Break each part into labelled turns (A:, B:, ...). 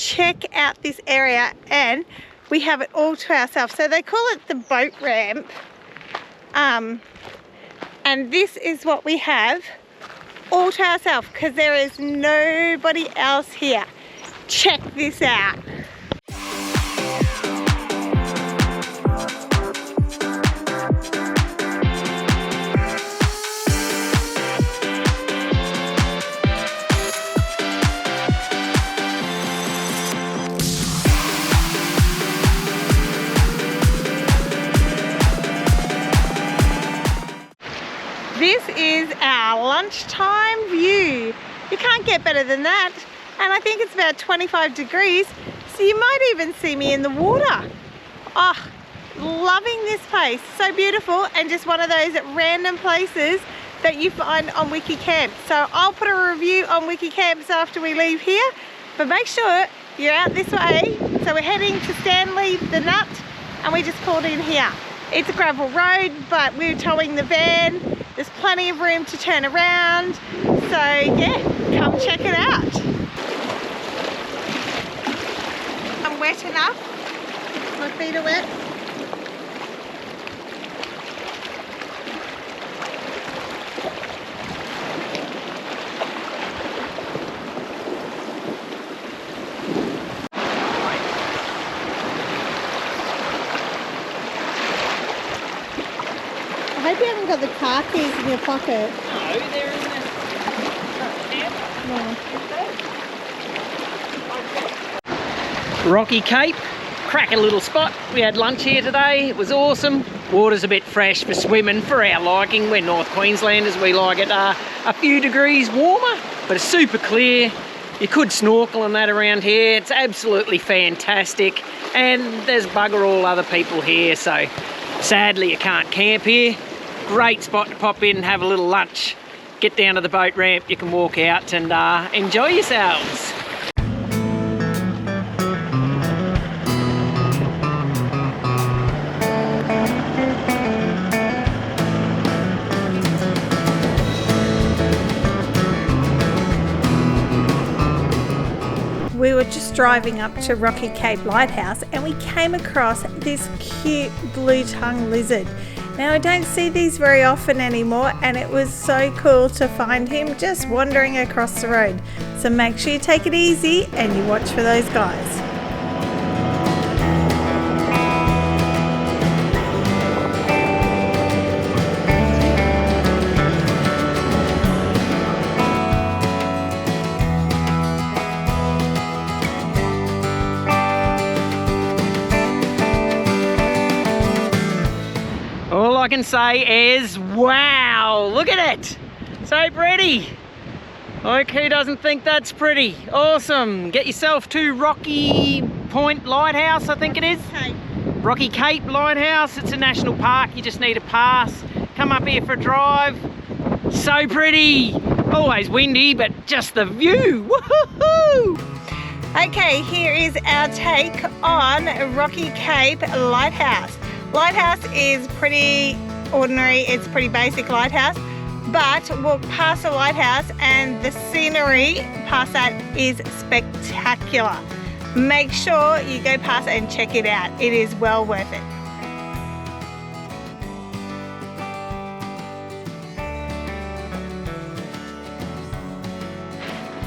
A: check out this area, and we have it all to ourselves. So they call it the boat ramp, and this is what we have all to ourselves because there is nobody else here. Check this out. This is our lunchtime view. You can't get better than that. And I think it's about 25 degrees, so you might even see me in the water. Oh, loving this place. So beautiful, and just one of those random places that you find on WikiCamp. So I'll put a review on WikiCamps after we leave here, but make sure you're out this way. So we're heading to Stanley, the Nut, and we just pulled in here. It's a gravel road, but we're towing the van. There's plenty of room to turn around. So yeah, come check it out. I'm wet enough. My feet are wet. I hope you haven't got the car keys in your pocket.
B: No, they're in the camper. No. Rocky Cape, cracking little spot. We had lunch here today, it was awesome. Water's a bit fresh for swimming, for our liking. We're North Queenslanders, we like it a few degrees warmer, but it's super clear. You could snorkel and that around here. It's absolutely fantastic, and there's bugger all other people here, so sadly you can't camp here. Great spot to pop in and have a little lunch. Get down to the boat ramp, you can walk out and enjoy yourselves.
A: We were just driving up to Rocky Cape Lighthouse and we came across this cute blue-tongued lizard. Now I don't see these very often anymore, and it was so cool to find him just wandering across the road. So make sure you take it easy and you watch for those guys.
B: All I can say is, wow, look at it. So pretty. Like, who doesn't think that's pretty? Awesome. Get yourself to Rocky Point Lighthouse, I think it is.
A: Cape.
B: Rocky Cape Lighthouse. It's a national park. You just need a pass. Come up here for a drive. So pretty. Always windy, but just the view. Woohoo!
A: Okay, here is our take on Rocky Cape Lighthouse. Lighthouse is pretty ordinary, it's pretty basic lighthouse, but walk past the lighthouse and the scenery past that is spectacular. Make sure you go past and check it out. It is well worth it.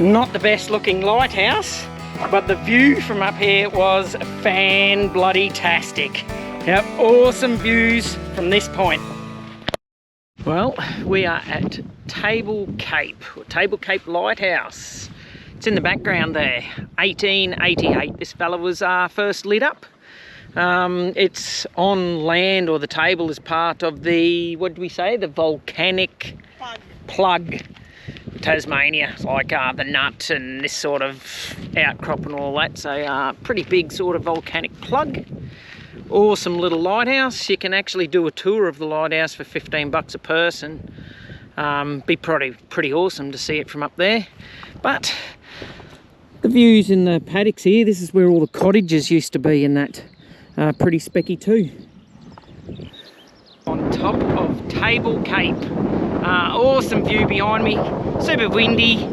B: Not the best looking lighthouse, but the view from up here was fan-bloody-tastic. Yep, awesome views from this point. Well, we are at Table Cape, or Table Cape Lighthouse. It's in the background there. 1888 this fella was first lit up. It's on land, or the table is part of the, what did we say, the volcanic plug. Tasmania. It's like the Nut and this sort of outcrop and all that. So pretty big sort of volcanic plug. Awesome little lighthouse. You can actually do a tour of the lighthouse for 15 bucks a person. Be pretty awesome to see it from up there. But the views in the paddocks here, this is where all the cottages used to be, and that pretty specky too. On top of Table Cape. Awesome view behind me. Super windy.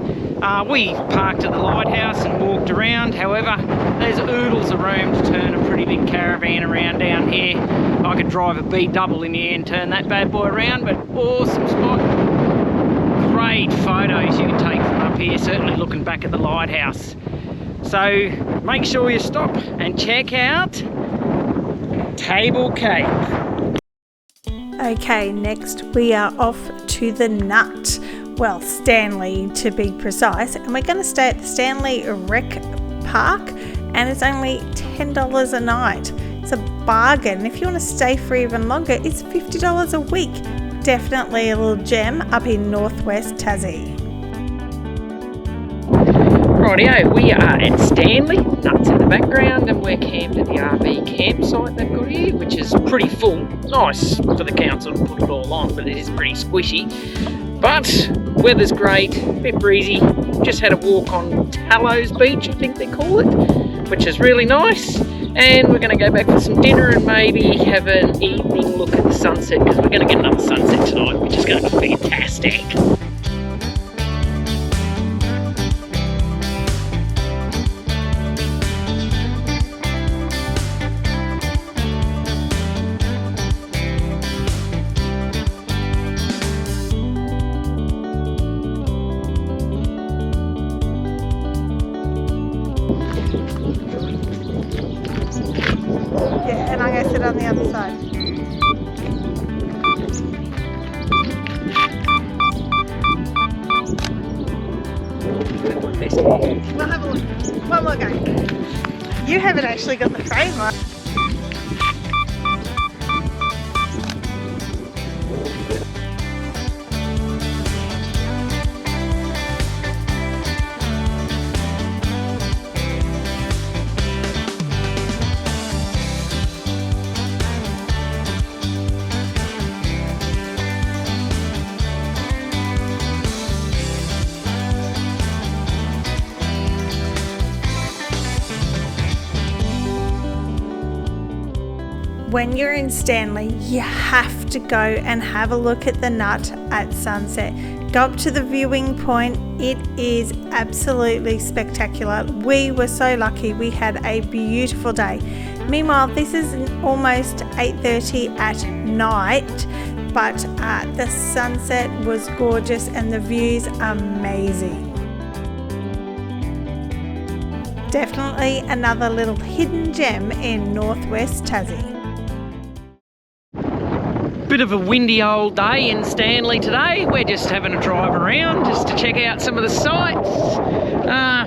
B: We parked at the lighthouse and walked around. However, there's oodles of room to turn a pretty big caravan around down here. I could drive a B double in here and turn that bad boy around, but awesome spot. Great photos you can take from up here, certainly looking back at the lighthouse. So make sure you stop and check out Table Cape.
A: Okay, next we are off to the Nut. Well, Stanley to be precise, and we're going to stay at the Stanley Rec Park, and it's only $10 a night. It's a bargain. If you want to stay for even longer, it's $50 a week. Definitely a little gem up in North West Tassie.
B: Rightio, we are at Stanley, Nuts in the background, and we're camped at the RV campsite they've got here, which is pretty full. Nice for the council to put it all on, but it is pretty squishy. But weather's great, a bit breezy. Just had a walk on Tallows Beach, I think they call it, which is really nice. And we're going to go back for some dinner and maybe have an evening look at the sunset, because we're going to get another sunset tonight, which is going to be fantastic.
A: Yeah, and I'm going to sit on the other side. We'll have a look. One more go. You haven't actually got the frame on. When you're in Stanley, you have to go and have a look at the Nut at sunset. Go up to the viewing point. It is absolutely spectacular. We were so lucky. We had a beautiful day. Meanwhile, this is almost 8:30 at night, but the sunset was gorgeous and the views amazing. Definitely another little hidden gem in North West Tassie.
B: Bit of a windy old day in Stanley today. We're just having a drive around just to check out some of the sights.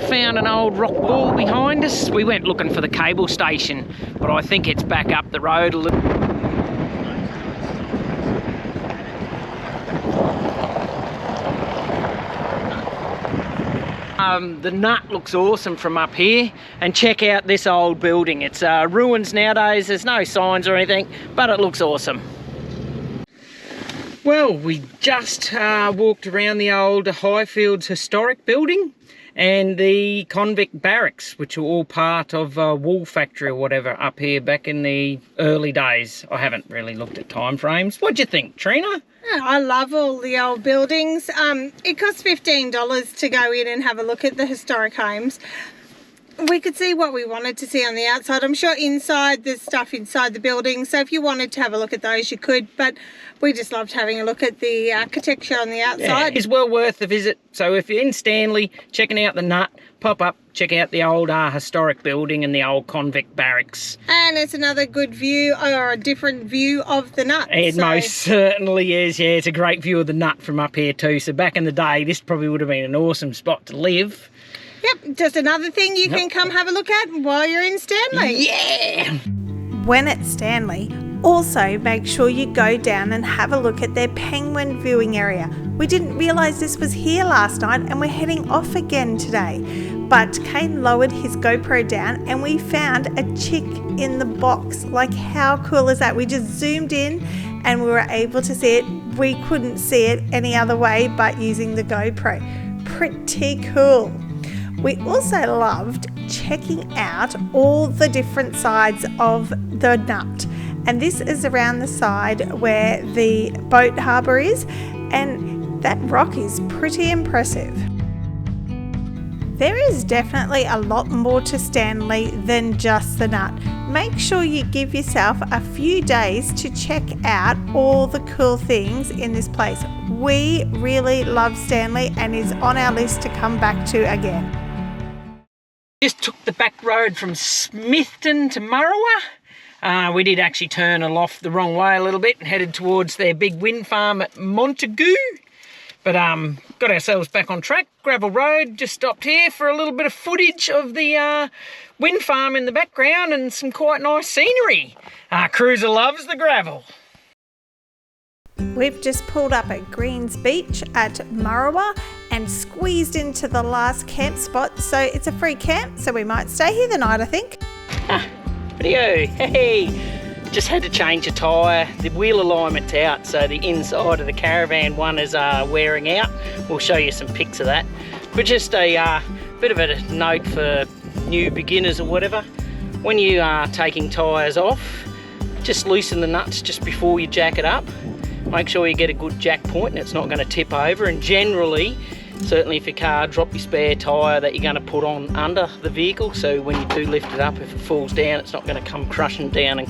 B: Found an old rock wall behind us. We went looking for the cable station, but I think it's back up the road a little. The Nut looks awesome from up here, and check out this old building. It's ruins nowadays. There's no signs or anything, but it looks awesome. Well, we just walked around the old Highfields historic building and the convict barracks, which were all part of a wool factory or whatever up here back in the early days. I haven't really looked at time frames. What'd you think, Trina?
A: Yeah, I love all the old buildings. It costs $15 to go in and have a look at the historic homes. We could see what we wanted to see on the outside. I'm sure inside there's stuff inside the building, so if you wanted to have a look at those you could, but we just loved having a look at the architecture on the outside.
B: Yeah, it's well worth the visit. So if you're in Stanley checking out the Nut, pop up, check out the old historic building and the old convict barracks.
A: And it's another good view, or a different view of the Nut.
B: It most certainly is, yeah. It's a great view of the Nut from up here too. So back in the day, this probably would have been an awesome spot to live.
A: Yep, just another thing you can come have a look at while you're in Stanley.
B: Yeah!
A: When at Stanley, also make sure you go down and have a look at their penguin viewing area. We didn't realise this was here last night and we're heading off again today. But Cain lowered his GoPro down and we found a chick in the box. Like, how cool is that? We just zoomed in and we were able to see it. We couldn't see it any other way but using the GoPro. Pretty cool. We also loved checking out all the different sides of the Nut. And this is around the side where the boat harbour is, and that rock is pretty impressive. There is definitely a lot more to Stanley than just the nut. Make sure you give yourself a few days to check out all the cool things in this place. We really love Stanley and is on our list to come back to again.
B: Just took the back road from Smithton to Murrawa. We did actually turn off the wrong way a little bit and headed towards their big wind farm at Montague. But got ourselves back on track. Gravel road, just stopped here for a little bit of footage of the wind farm in the background and some quite nice scenery. Cruiser loves the gravel.
A: We've just pulled up at Greens Beach at Murrawa and squeezed into the last camp spot. So it's a free camp, so we might stay here the night, I think.
B: Video, hey! Just had to change a tyre. The wheel alignment's out, so the inside of the Caravan one is wearing out. We'll show you some pics of that. But just a bit of a note for new beginners or whatever. When you are taking tyres off, just loosen the nuts just before you jack it up. Make sure you get a good jack point and it's not going to tip over. And generally, certainly if your car, drop your spare tyre that you're going to put on under the vehicle, so when you do lift it up, if it falls down, it's not going to come crushing down and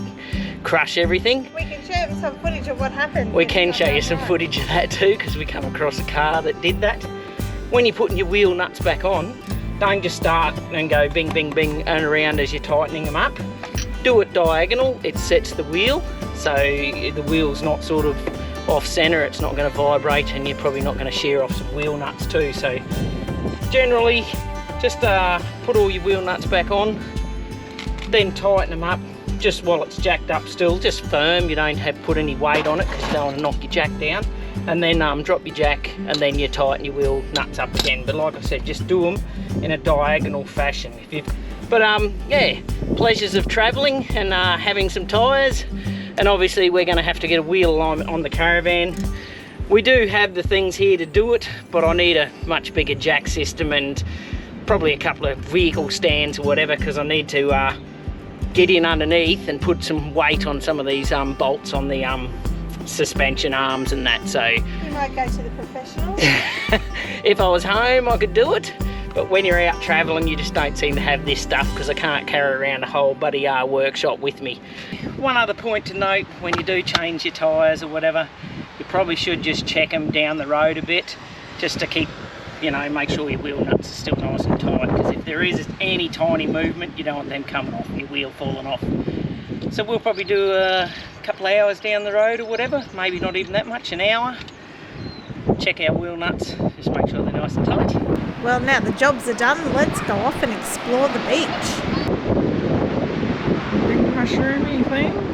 B: crush everything.
A: We can show you some footage of what happened.
B: We can show you some footage of that too, because we come across a car that did that. When you're putting your wheel nuts back on, don't just start and go bing, bing, bing and around as you're tightening them up. Do it diagonal, it sets the wheel, so the wheel's not sort of off center, it's not going to vibrate, and you're probably not going to shear off some wheel nuts too. So generally just put all your wheel nuts back on, then tighten them up just while it's jacked up still, just firm. You don't have to put any weight on it because you don't want to knock your jack down. And then drop your jack and then you tighten your wheel nuts up again. But like I said, just do them in a diagonal fashion. But yeah, pleasures of travelling and having some tyres. And obviously we're going to have to get a wheel alignment on the Caravan. We do have the things here to do it, but I need a much bigger jack system and probably a couple of vehicle stands or whatever, because I need to get in underneath and put some weight on some of these bolts on the suspension arms and that. So
A: you might go to the professionals.
B: If I was home I could do it, but when you're out travelling you just don't seem to have this stuff, because I can't carry around a whole bloody workshop with me. One other point to note, when you do change your tyres or whatever, you probably should just check them down the road a bit, just to keep, you know, make sure your wheel nuts are still nice and tight, because if there is any tiny movement you don't want them coming off, your wheel falling off. So we'll probably do a couple of hours down the road or whatever, maybe not even that much, an hour. Check our wheel nuts, just make sure they're nice and tight.
A: Well, now the jobs are done, let's go off and explore the beach.
B: Big mushroomy thing.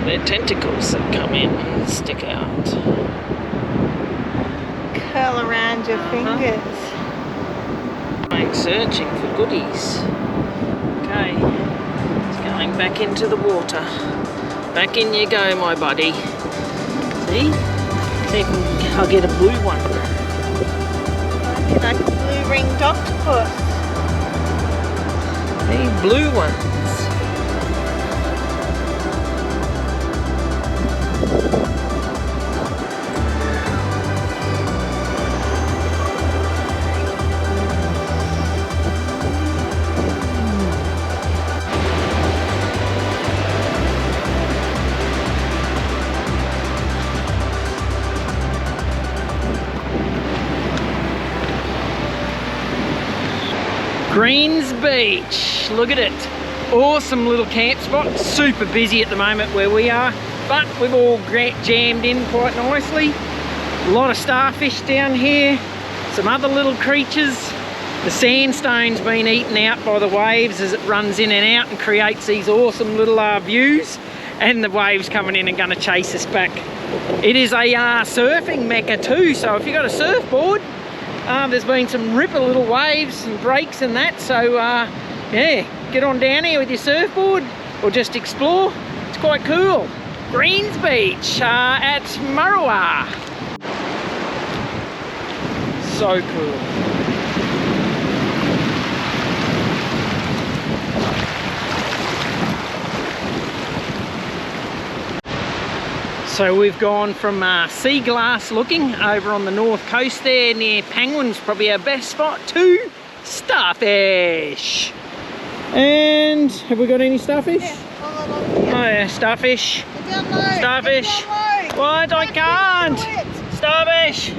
B: Their tentacles that come in and stick out.
A: Curl around your fingers.
B: Like searching for goodies. Okay, it's going back into the water. Back in you go, my buddy. See? See if I'll get a blue one.
A: Might be like a blue ringed octopus.
B: See, blue ones. Greens Beach, look at it. Awesome little camp spot, super busy at the moment where we are, but we've all jammed in quite nicely. A lot of starfish down here, some other little creatures. The sandstone's been eaten out by the waves as it runs in and out and creates these awesome little views, and the waves coming in and going to chase us back. It is a surfing mecca too, so if you've got a surfboard, there's been some ripper little waves and breaks and that, so yeah, get on down here with your surfboard or just explore. It's quite cool. Greens Beach at Murruwa. So cool. So we've gone from sea glass looking over on the north coast there near Penguins, probably our best spot, to starfish. And have we got any starfish?
A: Yeah,
B: oh yeah, starfish. Starfish. What? I can't. Starfish.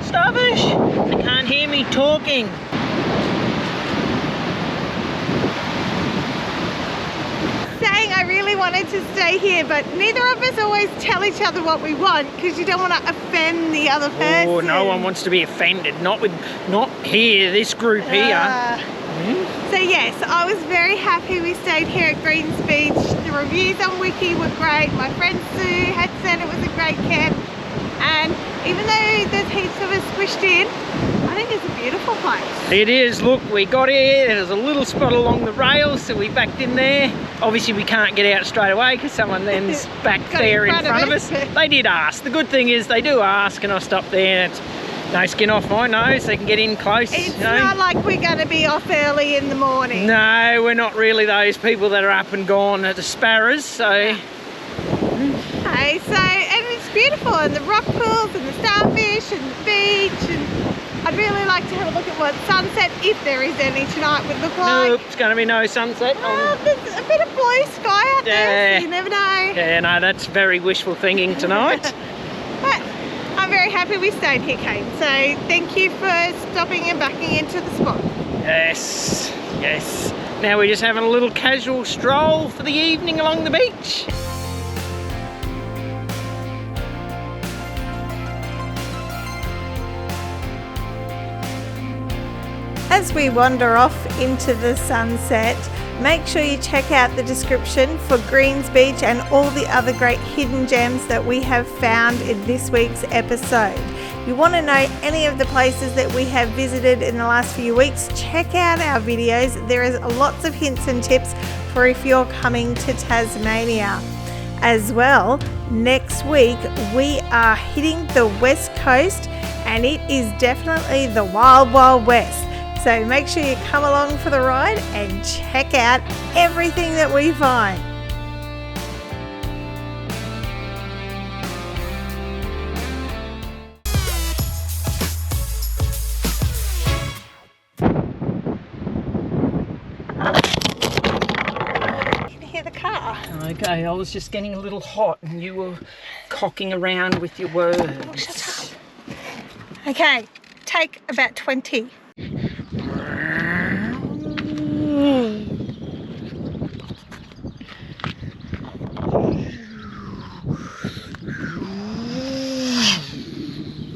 B: Starfish. They can't hear me talking.
A: Saying I really wanted to stay here, but neither of us always tell each other what we want because you don't want to offend the other person.
B: Oh, no one wants to be offended. Not here, this group here.
A: So yes, I was very happy we stayed here at Greens Beach. The reviews on Wiki were great. My friend Sue had said it was a great camp, and even though there's heaps of us squished in, I think it's a beautiful place.
B: It is. Look, we got here, there's a little spot along the rails, so we backed in there. Obviously we can't get out straight away because someone then's back there in front of us. They did ask. The good thing is they do ask, and I stop there, and it's no skin off my nose, they can get in close.
A: It's not like we're going to be off early in the morning.
B: No, we're not really those people that are up and gone at the sparrows, so.
A: Okay, so, and it's beautiful, and the rock pools, and the starfish, and the beach, and I'd really like to have a look at what sunset, if there is any tonight, would look like.
B: Nope, it's going to be no sunset.
A: There's a bit of blue sky out there, so you never know.
B: Yeah, no, that's very wishful thinking tonight.
A: But I'm very happy we stayed here, Cain, so thank you for stopping and backing into the spot.
B: Yes, yes. Now we're just having a little casual stroll for the evening along the beach.
A: As we wander off into the sunset, make sure you check out the description for Greens Beach and all the other great hidden gems that we have found in this week's episode. If you want to know any of the places that we have visited in the last few weeks, check out our videos. There is lots of hints and tips for if you're coming to Tasmania. As well, next week we are hitting the west coast, and it is definitely the wild, wild west. So make sure you come along for the ride and check out everything that we find. You can hear the car.
B: Okay, I was just getting a little hot and you were cocking around with your words.
A: Oh, shut up. Okay, take about 20.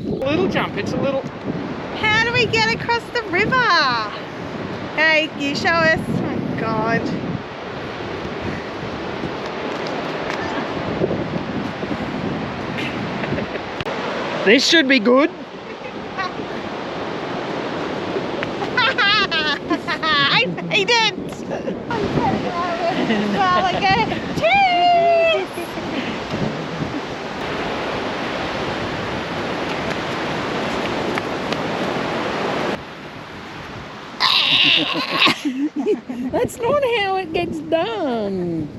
B: Little jump, it's a little.
A: How do we get across the river? Hey, you show us. Oh my God.
B: This should be good.
A: I made it! I'm turning around as well again. Cheers!
B: That's not how it gets done.